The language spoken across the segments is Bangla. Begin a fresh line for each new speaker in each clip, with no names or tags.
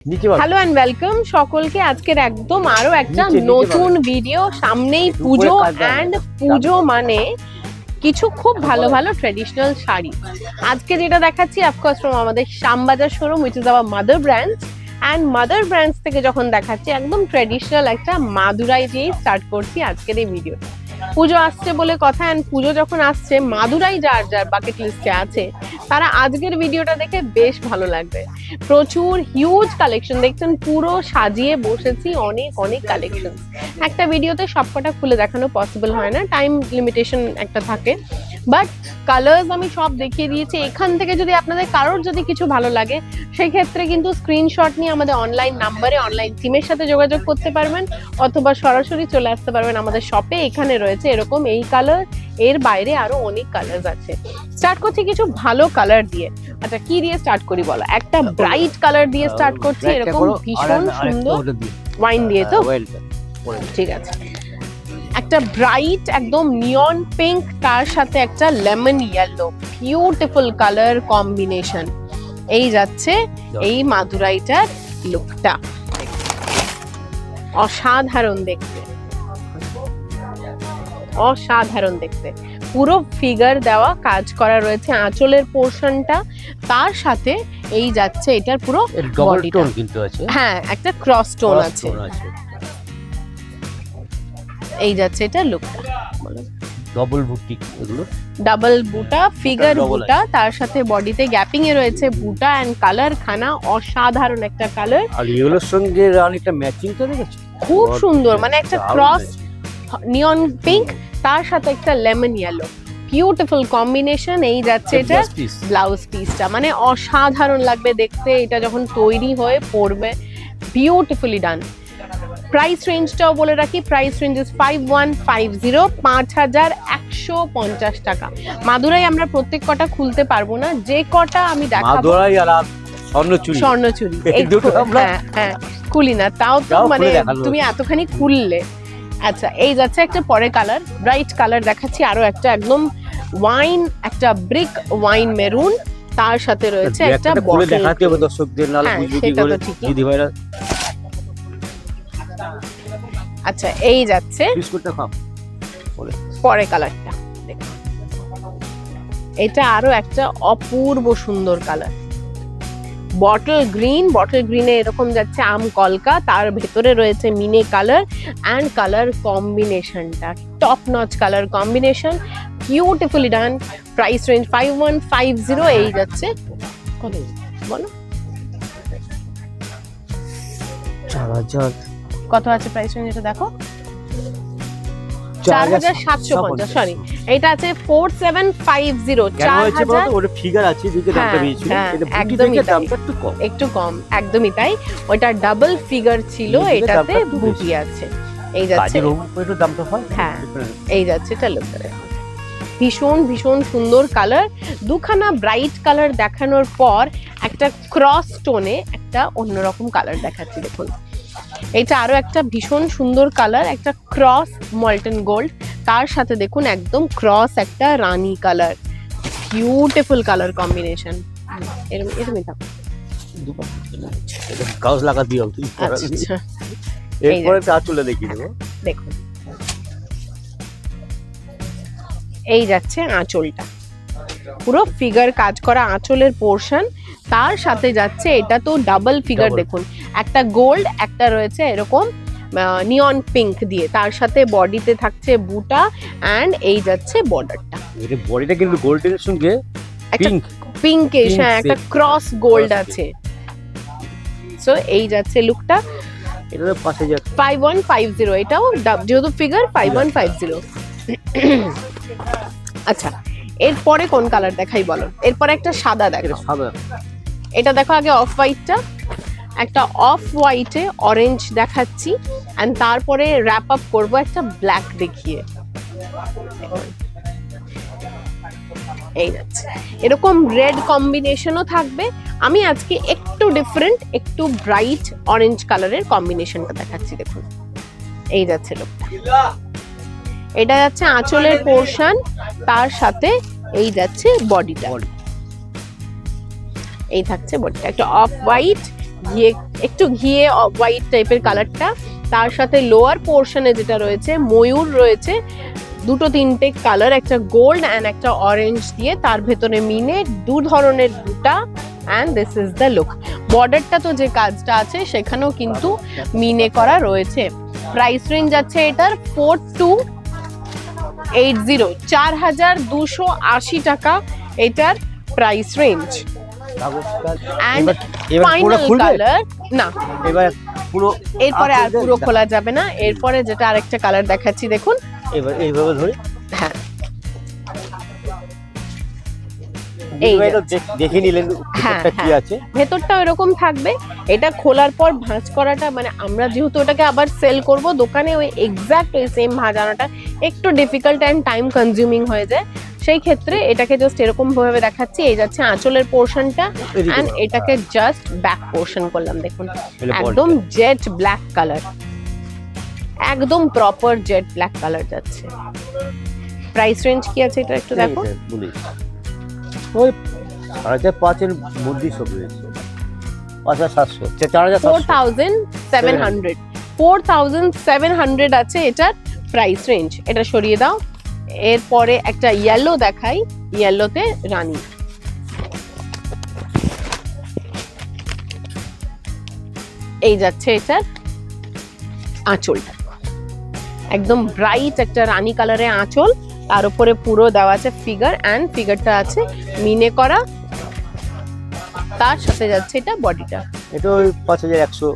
হ্যালো এন্ড ওয়েলকাম সকলকে আজকের একদম আরো একটা নতুন ভিডিও। সামনেই পুজো এন্ড পুজো মানে কিছু খুব ভালো ভালো ট্রেডিশনাল শাড়ি। আজকে যেটা দেখাচ্ছি অফকোর্স ফ্রম আমাদের Shyambazar showroom which is our mother brand, and mother brands থেকে যখন দেখাচ্ছি একদম ট্রেডিশনাল একটা মাদুরাই দিয়ে স্টার্ট করছি আজকের এই ভিডিও। পুজো আসছে বলে কথা, এন্ড পুজো যখন আসছে মাদুরাই যার যার বাকেট লিস্টে আছে তারা আজকের ভিডিওটা দেখে বেশ ভালো লাগবে। প্রচুর হিউজ কালেকশন দেখছেন, পুরো সাজিয়ে বসেছি, অনেক অনেক কালেকশন। একটা ভিডিওতে সবকটা খুলে দেখানো পসিবল হয় না, টাইম লিমিটেশন একটা থাকে, বাট কালার্স আমি সব দেখিয়ে দিয়েছি। এখান থেকে যদি আপনাদের কারোর যদি কিছু ভালো লাগে সেই ক্ষেত্রে কিন্তু স্ক্রিনশট নিয়ে আমাদের অনলাইন নাম্বারে অনলাইন টিমের সাথে যোগাযোগ করতে পারবেন, অথবা সরাসরি চলে আসতে পারবেন আমাদের শপে। এখানে রয়েছে এরকম এই কালার, এর বাইরে আরো অনেক কালার আছে। স্টার্ট করছি কিছু ভালো কালার দিয়ে। আচ্ছা কি দিয়ে স্টার্ট করি বলো? একটা ব্রাইট কালার দিয়ে স্টার্ট করছি, এরকম ভীষণ সুন্দর ওয়াইন দিয়ে। তো ঠিক আছে, একটা ব্রাইট একদম নিয়ন পিঙ্ক, তার সাথে একটা lemon yellow, beautiful colour combination. এই যাচ্ছে এই মাদুরাইটার লুকটা, অসাধারণ দেখতে, অসাধারণ দেখতে। পুরো ফিগার দেওয়া কাজ করা রয়েছে আঁচলের পোরশনটা, তার সাথে এই যাচ্ছে এটার পুরো বডিটা কিন্তু আছে, হ্যাঁ একটা ক্রস টোন আছে। এই যাচ্ছে এটা লুকটা,
ডাবল বুটি, এগুলো
ডাবল বুটা, ফিগার বুটা, তার সাথে বডিতে গ্যাপিং এ রয়েছে বুটা, এন্ড কালার খানা অসাধারণ একটা কালার।
আর এগুলোর সঙ্গে অনেকটা ম্যাচিং তো দেখেছো,
খুব সুন্দর, মানে একটা ক্রস নিয়ন পিঙ্ক তার সাথে একটা লেমন ইয়েলো, বিউটিফুল কম্বিনেশন। এই যাচ্ছে এটা ব্লাউজ পিসটা, মানে অসাধারণ লাগবে দেখতে এটা যখন তৈরি হয়ে পড়বে, বিউটিফুলি ডান। প্রাইস রেঞ্জটাও বলে রাখি, প্রাইস রেঞ্জ ইজ 5150, 5150 টাকা। মাদুরাই আমরা প্রত্যেক কটা খুলতে পারবো না, যে কটা আমি দেখাবো
মাদুরাই আর স্বর্ণচুরি
এই দুটো হ্যাঁ খুলি না, তাও তো মানে তুমি এতখানি খুললে। আচ্ছা এই যাচ্ছে একটা পরে কালার, ব্রাইট কালার দেখাচ্ছি, আরো একটা একদম ওয়াইন, একটা ব্রিক ওয়াইন মেরুন, তার সাথে রয়েছে একটা
বটল। দেখাতে হবে দর্শকদের, নালে বুঝবে কি করে দিদি ভাইরা।
আচ্ছা এই যাচ্ছে পরে কালারটা, এটা আরো একটা অপূর্ব সুন্দর কালার, বটল গ্রিন। বটল গ্রিনে এরকম যাচ্ছে আম কলকা, তার ভেতরে রয়েছে মিনে কালার, এন্ড কালার কম্বিনেশনটা top notch colour combination, beautifully done. Price range 5150। এই যাচ্ছে কত বলো,
4000
কত আছে প্রাইস রেঞ্জ এটা দেখো, 4750, সরি এটা আছে 4750। 4000
ওর ফিগার আছে, দিকে দামটা বেশি ছিল, এটা বুটি থেকে দামটা
একটু কম, একদমই তাই। ওটা ডাবল ফিগার ছিল, এটাতে বুটি আছে। এই যাচ্ছে
একটু দামটা হয়,
হ্যাঁ এই যাচ্ছে এটা লুক করে, ভীষণ ভীষণ সুন্দর কালার। দুখানা ব্রাইট কালার দেখানোর পর একটা ক্রস টোনে একটা অন্যরকম কালার দেখাচ্ছি, দেখুন এটা আরো একটা ভীষণ সুন্দর কালার, একটা ক্রস মল্টন গোল্ড, তার সাথে দেখুন একদম ক্রস একটা রানী কালার, বিউটিফুল কালার কম্বিনেশন। এরকমই থাকো,
গাউজ লাগা দিও তুই।
আচ্ছা
এরপরে চা চলে দেখিয়ে দেব,
দেখুন এই যাচ্ছে আঁচলটা, পুরো ফিগার কাজ করা আঁচলের পোরশন, তার সাথে যাচ্ছে এটা তো ডাবল ফিগার, দেখুন একটা গোল্ড, একটা রয়েছে এরকম নিয়ন পিঙ্ক দিয়ে, তার সাথে বডিতে থাকছে বুটা, এন্ড এই যাচ্ছে বর্ডারটা।
এটা বডিটা কিন্তু গোল্ডের সঙ্গে পিঙ্ক
পিঙ্কিশ, হ্যাঁ একটা ক্রস গোল্ড আছে। সো এই যাচ্ছে লুকটা,
এটা
5150, এটাও যেহেতু ফিগার 5150। আচ্ছা এরপরে কোন কালার দেখাই বলো? এরপরে একটা সাদা দেখো, এটা দেখো আগে অফ হোয়াইটটা, একটা অফ হোয়াইটে অরেঞ্জ দেখাচ্ছি, এন্ড তারপরে র্যাপ আপ করবো একটা ব্ল্যাক দেখিয়ে। এই যাচ্ছে এরকম রেড কম্বিনেশনও থাকবে। আমি আজকে একটু ডিফারেন্ট, একটু ব্রাইট অরেঞ্জ কালারের কম্বিনেশনটা দেখাচ্ছি, দেখুন এই যাচ্ছে লোকটা, এটা যাচ্ছে আঁচলের পোরশন, তার সাথে এই যাচ্ছে বডিটা, এই থাকছে বডিটা একটা অফ হোয়াইট, গিয়ে একটু ঘিয়ে হোয়াইট টাইপের কালারটা, তার সাথে লোয়ার পোর্শনে যেটা রয়েছে ময়ূর রয়েছে, দুটো তিনটে কালার, একটা গোল্ড অ্যান্ড একটা অরেঞ্জ দিয়ে, তার ভেতরে মিনে দু ধরনের বুটা, and this is the look. বর্ডারটা তো যে কাজটা আছে সেখানেও কিন্তু মিনে করা রয়েছে। প্রাইস রেঞ্জ যাচ্ছে এটার 4280, 4280 টাকা এটার price range. And final color, না
এবার পুরো
এরপরে আর পুরো খোলা যাবে না, এরপরে যেটা আরেকটা কালার দেখাচ্ছি দেখুন।
এবার এইভাবে ধরি,
হ্যাঁ
দেখে নিলেন কি আছে,
ভেতরটা এরকম থাকবে। এটা খোলার পর ভাঁজ করাটা, মানে আমরা যেহেতু ওটাকে আবার সেল করব দোকানে, ওই এক্সাক্ট ওই সেম ভাজানোটা একটু ডিফিকাল্ট অ্যান্ড টাইম কনজিউমিং হয়ে যায়। সেই ক্ষেত্রে এটাকে জাস্ট এরকম ভাবে দেখাচ্ছি। এই যাচ্ছে আঁচলের পোর্শনটা, এন্ড এটাকে জাস্ট ব্যাক পোর্শন করলাম। দেখুন একদম জেট ব্ল্যাক কালার, একদম প্রপার জেট ব্ল্যাক কালার যাচ্ছে। প্রাইস রেঞ্জ কি আছে এটা একটু দেখো।
ওই 5,500 মধ্যে সব রয়েছে, 5,700,
4,700, 4,700 আছে এটার প্রাইস রেঞ্জ। এটা সরিয়ে দাও। এরপরে একটা ইয়েলো দেখাই, ইয়েলোতে রানী। এই যাচ্ছে এটার আঁচলটা, একদম ব্রাইট একটা রানী কালারে আঁচল, তার উপরে পুরো দেওয়া আছে ফিগার, অ্যান্ড ফিগারটা আছে মিনে করা। তার সাথে যাচ্ছে এটা বডিটা,
এটা ওই 5,100,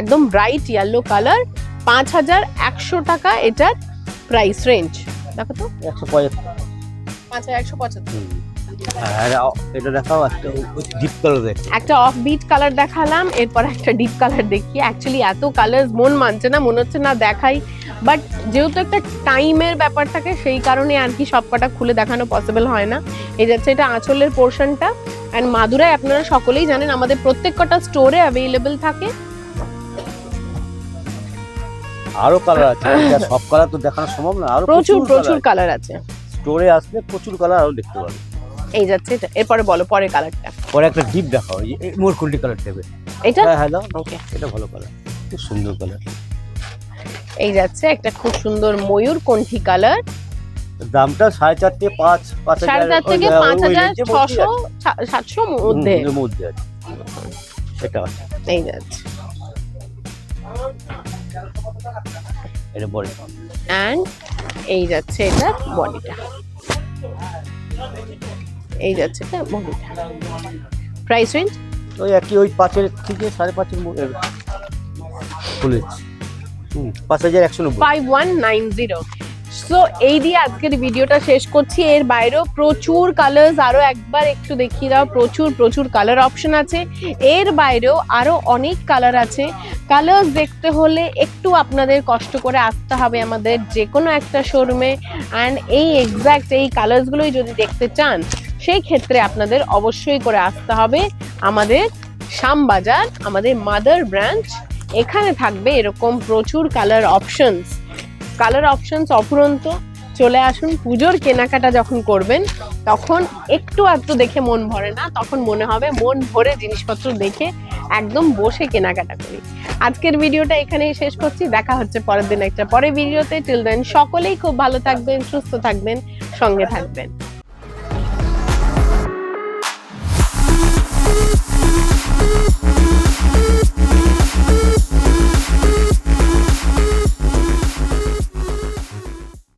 একদম ব্রাইট ইয়েলো কালার, 5,100 টাকা এটার প্রাইস রেঞ্জ। দেখো তো 5,175।
এটা দেখাও, একটা ডিপ কালার দেখো,
একটা অফ বিট কালার দেখালাম, এরপর একটা ডিপ কালার দেখি। অ্যাকচুয়ালি এত কালার মন মানছে না, মনে হচ্ছে না দেখাই, বাট যেহেতু একটা টাইমের ব্যাপার থাকে সেই কারণে আর কি সবকটা খুলে দেখানো পসিবল হয় না। এই যাচ্ছে এটা আঁচলের পোর্শনটা, অ্যান্ড মাদুরাই আপনারা সকলেই জানেন আমাদের প্রত্যেক কটা স্টোরে অ্যাভেলেবেল থাকে।
আরো কালার আছে, সব কালার তো দেখানো সম্ভব না, আরো
প্রচুর কালার আছে।
স্টোরে আসলে প্রচুর কালার আরো দেখতে পারবে।
এই যাচ্ছে এটা, এরপরে বলো পরের কালারটা।
পরে একটা ডিপ দেখাও, এই মোরকুন্ডি কালার দেবে
এটা।
হ্যাঁ দাও,
ওকে,
এটা ভালো কালার, খুব সুন্দর কালার।
এই যাচ্ছে একটা খুব সুন্দর ময়ূর কণ্ঠী কালার,
দামটা 4,500 থেকে
4,500 থেকে 5,600 700 মধ্যে
আছে। এটা
এই যাচ্ছে,
এটা বডি,
এন্ড এই যাচ্ছে এটা বডিটা, এই যাচ্ছে এটা বডিটা। প্রাইস রেঞ্জ
ওই একই, ওই 5,000 থেকে 5,500 মধ্যে খুলেছে। 5,190,
5190। সো এই দিয়ে আজকের ভিডিওটা শেষ করছি। এর বাইরেও প্রচুর কালার্স, আরো একবার একটু দেখিয়ে দাও, প্রচুর কালার অপশন আছে। এর বাইরেও আরো অনেক কালার আছে। কালার্স দেখতে হলে একটু আপনাদের কষ্ট করে আসতে হবে আমাদের যে কোনো একটা শোরুমে, অ্যান্ড এই এক্স্যাক্ট এই কালার্সগুলোই যদি দেখতে চান সেই ক্ষেত্রে আপনাদের অবশ্যই করে আসতে হবে আমাদের শ্যামবাজার, আমাদের মাদার ব্রাঞ্চ। এখানে থাকবে এরকম প্রচুর কালার অপশনস অফুরন্ত। চলে আসুন, পুজোর কেনাকাটা যখন করবেন তখন একটু আধটু দেখে মন ভরে না, তখন মনে হবে মন ভরে জিনিসপত্র দেখে একদম বসে কেনাকাটা করি। আজকের ভিডিওটা এখানেই শেষ করছি, দেখা হচ্ছে পরের দিন একটা পরের ভিডিওতে। টিল দেন সকলেই খুব ভালো থাকবেন, সুস্থ থাকবেন, সঙ্গে থাকবেন।